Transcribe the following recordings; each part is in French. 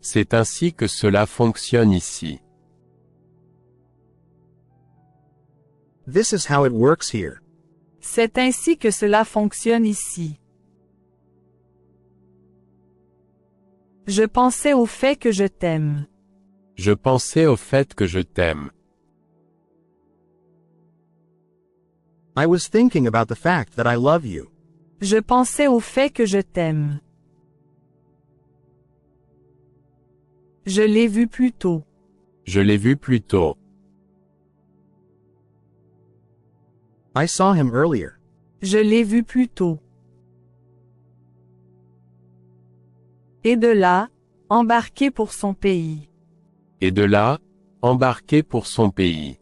C'est ainsi que cela fonctionne ici. This is how it works here. C'est ainsi que cela fonctionne ici. Je pensais au fait que je t'aime. Je pensais au fait que je t'aime. I was thinking about the fact that I love you. Je pensais au fait que je t'aime. Je l'ai vu plus tôt. Je l'ai vu plus tôt. I saw him earlier. Je l'ai vu plus tôt. Et de là, embarqué pour son pays. Et de là, embarqué pour son pays.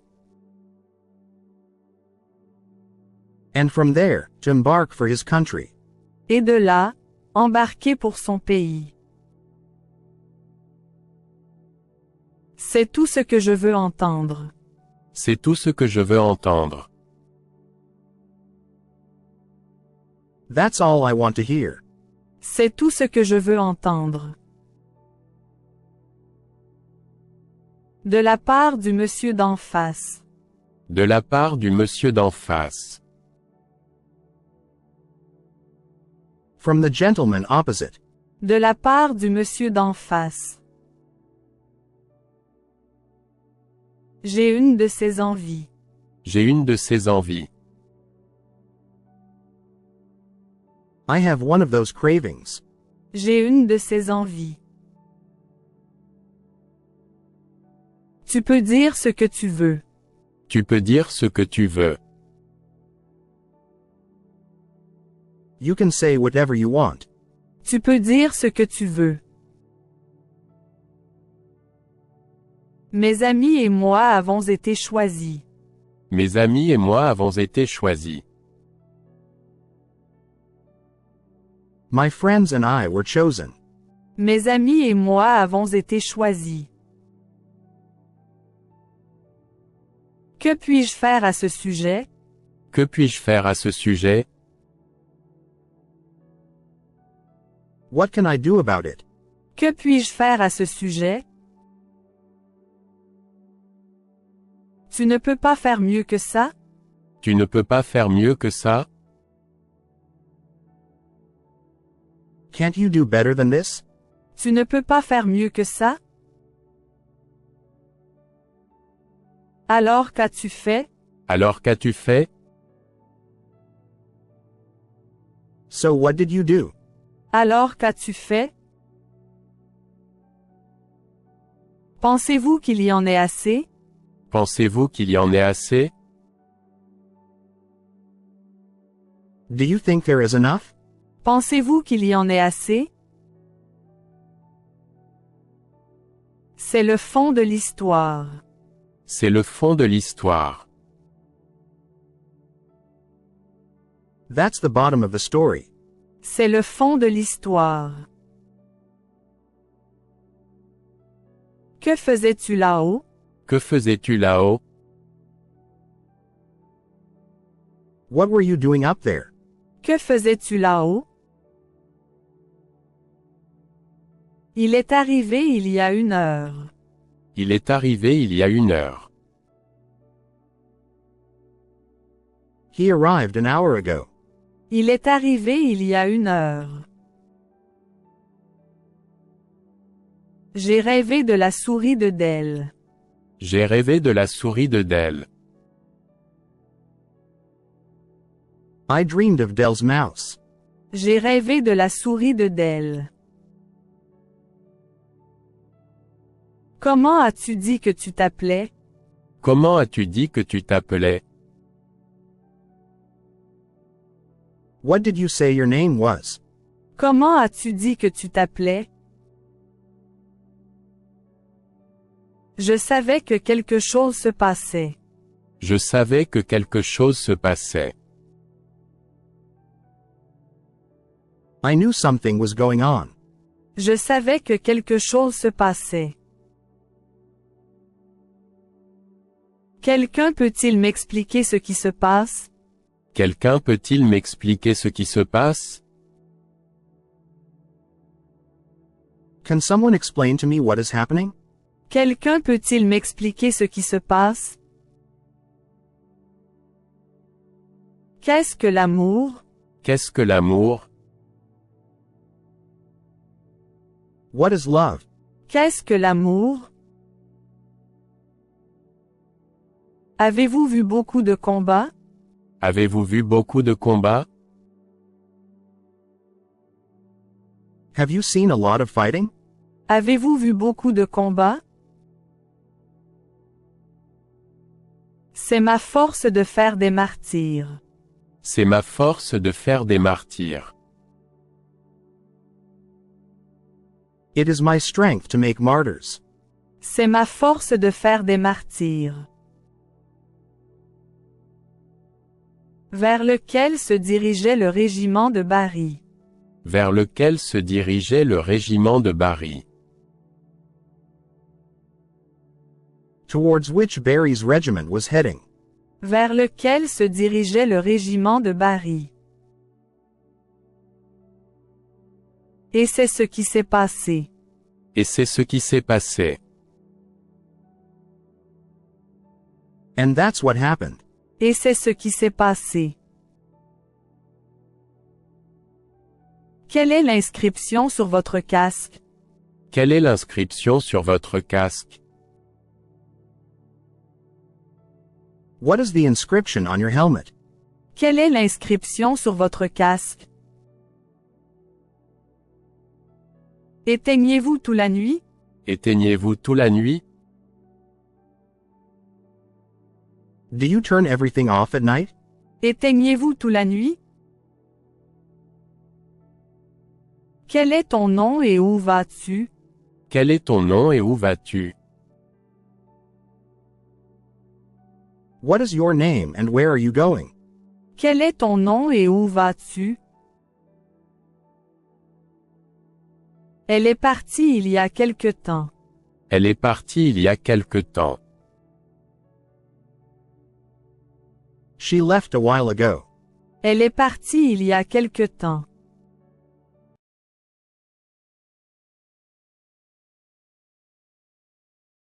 And from there, to embark for his country. Et de là, embarqué pour son pays. C'est tout ce que je veux entendre. C'est tout ce que je veux entendre. That's all I want to hear. C'est tout ce que je veux entendre. De la part du monsieur d'en face. De la part du monsieur d'en face. From the gentleman opposite. De la part du monsieur d'en face. J'ai une de ses envies. J'ai une de ces envies. I have one of those cravings. J'ai une de ses envies. Tu peux dire ce que tu veux. Tu peux dire ce que tu veux. You can say whatever you want. Tu peux dire ce que tu veux. Mes amis et moi avons été choisis. Mes amis et moi avons été choisis. My friends and I were chosen. Mes amis et moi avons été choisis. Que puis-je faire à ce sujet? Que puis-je faire à ce sujet? What can I do about it? Que puis-je faire à ce sujet? Tu ne peux pas faire mieux que ça? Tu ne peux pas faire mieux que ça? Can't you do better than this? Tu ne peux pas faire mieux que ça? Alors qu'as-tu fait? Alors qu'as-tu fait? So what did you do? Alors qu'as-tu fait? Pensez-vous qu'il y en ait assez? Pensez-vous qu'il y en ait assez? Do you think there is enough? Pensez-vous qu'il y en ait assez? C'est le fond de l'histoire. C'est le fond de l'histoire. That's the bottom of the story. C'est le fond de l'histoire. Que faisais-tu là-haut? Que faisais-tu là-haut? What were you doing up there? Que faisais-tu là-haut? Il est arrivé il y a 1 heure. Il est arrivé il y a 1 heure. He arrived an hour ago. Il est arrivé il y a 1 heure. J'ai rêvé de la souris de Dell. J'ai rêvé de la souris de Dell. I dreamed of Dell's mouse. J'ai rêvé de la souris de Dell. Comment as-tu dit que tu t'appelais? Comment as-tu dit que tu t'appelais? What did you say your name was? Comment as-tu dit que tu t'appelais? Je savais que quelque chose se passait. Je savais que quelque chose se passait. I knew something was going on. Je savais que quelque chose se passait. Quelqu'un peut-il m'expliquer ce qui se passe? Quelqu'un peut-il m'expliquer ce qui se passe? Can someone explain to me what is happening? Quelqu'un peut-il m'expliquer ce qui se passe? Qu'est-ce que l'amour? Qu'est-ce que l'amour? What is love? Qu'est-ce que l'amour? Avez-vous vu beaucoup de combats? Avez-vous vu beaucoup de combats? Have you seen a lot of fighting? Avez-vous vu beaucoup de combats? C'est ma force de faire des martyrs. C'est ma force de faire des martyrs. It is my strength to make martyrs. C'est ma force de faire des martyrs. Vers lequel se dirigeait le régiment de Barry? Vers lequel se dirigeait le régiment de Barry? Towards which Barry's regiment was heading. Vers lequel se dirigeait le régiment de Barry? Et c'est ce qui s'est passé. Et c'est ce qui s'est passé. And that's what happened. Et c'est ce qui s'est passé. Quelle est l'inscription sur votre casque? Quelle est l'inscription sur votre casque? What is the inscription on your helmet? Quelle est l'inscription sur votre casque? Éteignez-vous toute la nuit? Éteignez-vous toute la nuit? Do you turn everything off at night? Éteignez-vous toute la nuit? Quel est ton nom et où vas-tu? Quel est ton nom et où vas-tu? What is your name and where are you going? Quel est ton nom et où vas-tu? Elle est partie il y a quelque temps. Elle est partie il y a quelque temps. She left a while ago. Elle est partie il y a quelque temps.